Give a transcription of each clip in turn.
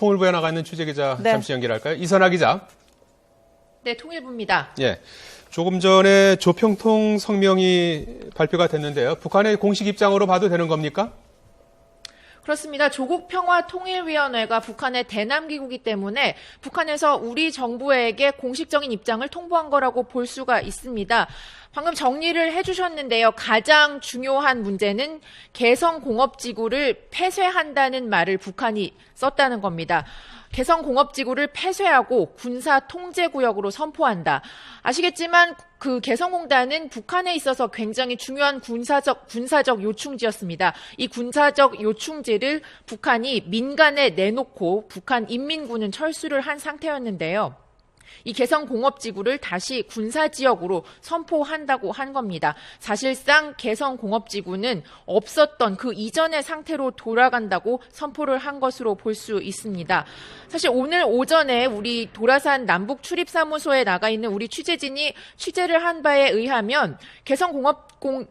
통일부에 나가 있는 취재기자 네. 잠시 연결할까요? 이선아 기자. 네, 통일부입니다. 예. 조금 전에 조평통 성명이 발표가 됐는데요. 북한의 공식 입장으로 봐도 되는 겁니까? 그렇습니다. 조국평화통일위원회가 북한의 대남기구이기 때문에 북한에서 우리 정부에게 공식적인 입장을 통보한 거라고 볼 수가 있습니다. 방금 정리를 해주셨는데요. 가장 중요한 문제는 개성공업지구를 폐쇄한다는 말을 북한이 썼다는 겁니다. 개성공업지구를 폐쇄하고 군사통제구역으로 선포한다. 아시겠지만 그 개성공단은 북한에 있어서 굉장히 중요한 군사적 요충지였습니다. 이 군사적 요충지를 북한이 민간에 내놓고 북한 인민군은 철수를 한 상태였는데요. 이 개성공업지구를 다시 군사지역으로 선포한다고 한 겁니다. 사실상 개성공업지구는 없었던 그 이전의 상태로 돌아간다고 선포를 한 것으로 볼 수 있습니다. 사실 오늘 오전에 우리 도라산 남북출입사무소에 나가 있는 우리 취재진이 취재를 한 바에 의하면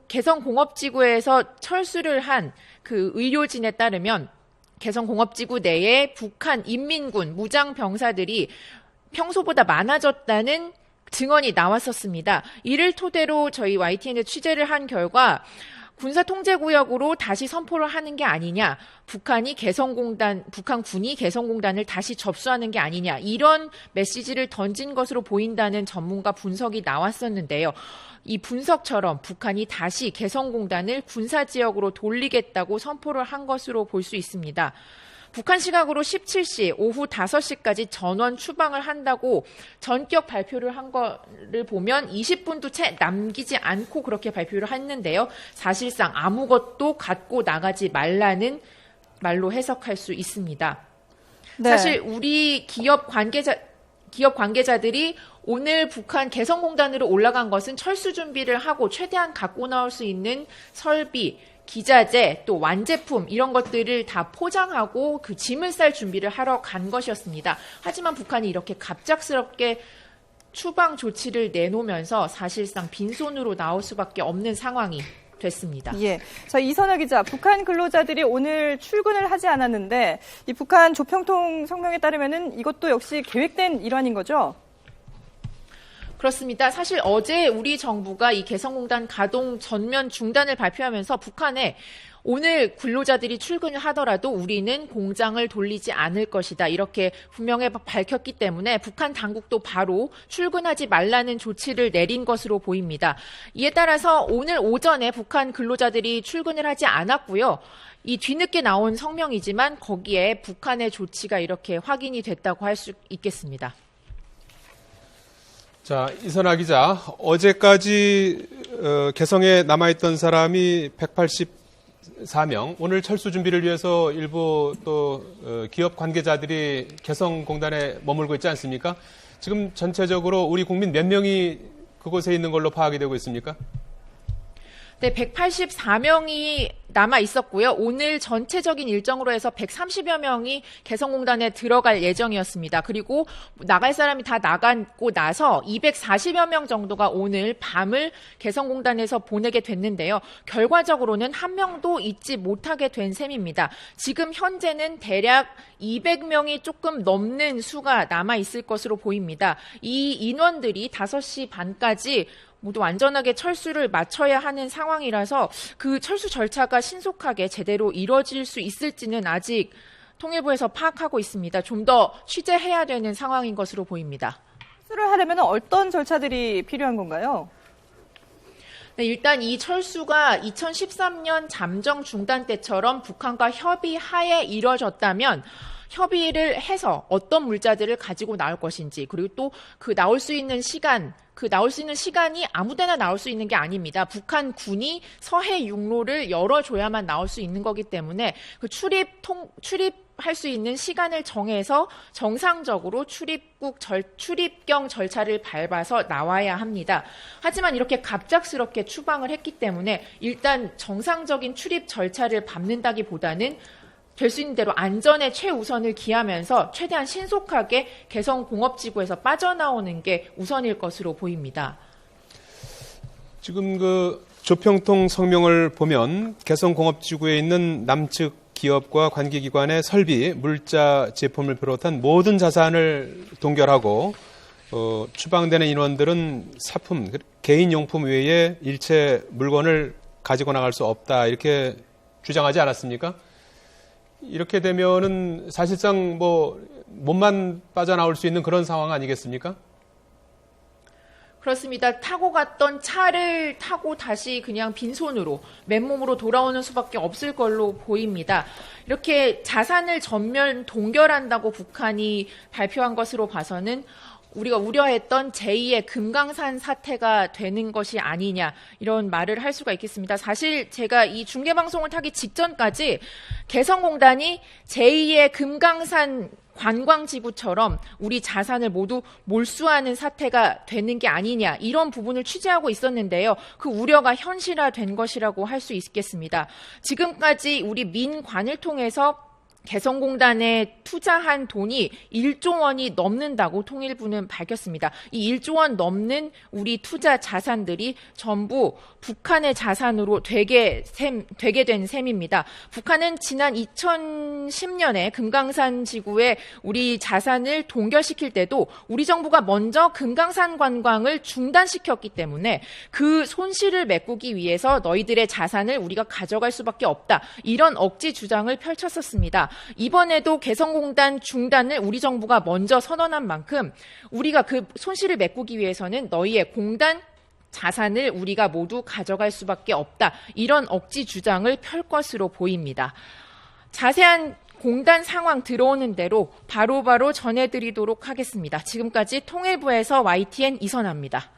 개성공업지구에서 철수를 한 그 의료진에 따르면 개성공업지구 내에 북한 인민군 무장병사들이 평소보다 많아졌다는 증언이 나왔었습니다. 이를 토대로 저희 YTN에 취재를 한 결과 군사통제구역으로 다시 선포를 하는 게 아니냐, 북한군이 개성공단을 다시 접수하는 게 아니냐, 이런 메시지를 던진 것으로 보인다는 전문가 분석이 나왔었는데요. 이 분석처럼 북한이 다시 개성공단을 군사지역으로 돌리겠다고 선포를 한 것으로 볼 수 있습니다. 북한 시각으로 17시, 오후 5시까지 전원 추방을 한다고 전격 발표를 한 거를 보면 20분도 채 남기지 않고 그렇게 발표를 했는데요. 사실상 아무것도 갖고 나가지 말라는 말로 해석할 수 있습니다. 네. 사실 우리 기업 관계자들이 오늘 북한 개성공단으로 올라간 것은 철수 준비를 하고 최대한 갖고 나올 수 있는 설비, 기자재, 또 완제품 이런 것들을 다 포장하고 그 짐을 쌀 준비를 하러 간 것이었습니다. 하지만 북한이 이렇게 갑작스럽게 추방 조치를 내놓으면서 사실상 빈손으로 나올 수밖에 없는 상황이 됐습니다. 예. 자, 이선아 기자, 북한 근로자들이 오늘 출근을 하지 않았는데 이 북한 조평통 성명에 따르면은 이것도 역시 계획된 일환인 거죠? 그렇습니다. 사실 어제 우리 정부가 이 개성공단 가동 전면 중단을 발표하면서 북한에 오늘 근로자들이 출근을 하더라도 우리는 공장을 돌리지 않을 것이다. 이렇게 분명히 밝혔기 때문에 북한 당국도 바로 출근하지 말라는 조치를 내린 것으로 보입니다. 이에 따라서 오늘 오전에 북한 근로자들이 출근을 하지 않았고요. 이 뒤늦게 나온 성명이지만 거기에 북한의 조치가 이렇게 확인이 됐다고 할 수 있겠습니다. 자, 이선아 기자, 어제까지 개성에 남아있던 사람이 184명, 오늘 철수 준비를 위해서 일부 또 기업 관계자들이 개성공단에 머물고 있지 않습니까? 지금 전체적으로 우리 국민 몇 명이 그곳에 있는 걸로 파악이 되고 있습니까? 네, 184명이 남아 있었고요. 오늘 전체적인 일정으로 해서 130여 명이 개성공단에 들어갈 예정이었습니다. 그리고 나갈 사람이 다 나가고 나서 240여 명 정도가 오늘 밤을 개성공단에서 보내게 됐는데요. 결과적으로는 한 명도 있지 못하게 된 셈입니다. 지금 현재는 대략 200명이 조금 넘는 수가 남아 있을 것으로 보입니다. 이 인원들이 5시 반까지 모두 안전하게 철수를 마쳐야 하는 상황이라서 그 철수 절차가 신속하게 제대로 이뤄질 수 있을지는 아직 통일부에서 파악하고 있습니다. 좀 더 취재해야 되는 상황인 것으로 보입니다. 철수를 하려면 어떤 절차들이 필요한 건가요? 네, 일단 이 철수가 2013년 잠정 중단 때처럼 북한과 협의하에 이뤄졌다면 협의를 해서 어떤 물자들을 가지고 나올 것인지, 그리고 또 그 나올 수 있는 시간이 아무데나 나올 수 있는 게 아닙니다. 북한 군이 서해 육로를 열어줘야만 나올 수 있는 거기 때문에 그 출입할 수 있는 시간을 정해서 정상적으로 출입경 절차를 밟아서 나와야 합니다. 하지만 이렇게 갑작스럽게 추방을 했기 때문에 일단 정상적인 출입 절차를 밟는다기보다는 될 수 있는 대로 안전에 최우선을 기하면서 최대한 신속하게 개성공업지구에서 빠져나오는 게 우선일 것으로 보입니다. 지금 그 조평통 성명을 보면 개성공업지구에 있는 남측 기업과 관계기관의 설비, 물자, 제품을 비롯한 모든 자산을 동결하고 추방되는 인원들은 사품, 개인용품 외에 일체 물건을 가지고 나갈 수 없다 이렇게 주장하지 않았습니까? 이렇게 되면은 사실상 몸만 빠져나올 수 있는 그런 상황 아니겠습니까? 그렇습니다. 타고 갔던 차를 타고 다시 그냥 빈손으로 맨몸으로 돌아오는 수밖에 없을 걸로 보입니다. 이렇게 자산을 전면 동결한다고 북한이 발표한 것으로 봐서는 우리가 우려했던 제2의 금강산 사태가 되는 것이 아니냐 이런 말을 할 수가 있겠습니다. 사실 제가 이 중계방송을 타기 직전까지 개성공단이 제2의 금강산 관광지구처럼 우리 자산을 모두 몰수하는 사태가 되는 게 아니냐 이런 부분을 취재하고 있었는데요. 그 우려가 현실화된 것이라고 할 수 있겠습니다. 지금까지 우리 민관을 통해서 개성공단에 투자한 돈이 1조 원이 넘는다고 통일부는 밝혔습니다. 이 1조 원 넘는 우리 투자 자산들이 전부 북한의 자산으로 되게 된 셈입니다. 북한은 지난 2010년에 금강산 지구에 우리 자산을 동결시킬 때도 우리 정부가 먼저 금강산 관광을 중단시켰기 때문에 그 손실을 메꾸기 위해서 너희들의 자산을 우리가 가져갈 수밖에 없다. 이런 억지 주장을 펼쳤었습니다. 이번에도 개성공단 중단을 우리 정부가 먼저 선언한 만큼 우리가 그 손실을 메꾸기 위해서는 너희의 공단 자산을 우리가 모두 가져갈 수밖에 없다. 이런 억지 주장을 펼 것으로 보입니다. 자세한 공단 상황 들어오는 대로 바로바로 전해드리도록 하겠습니다. 지금까지 통일부에서 YTN 이선아입니다.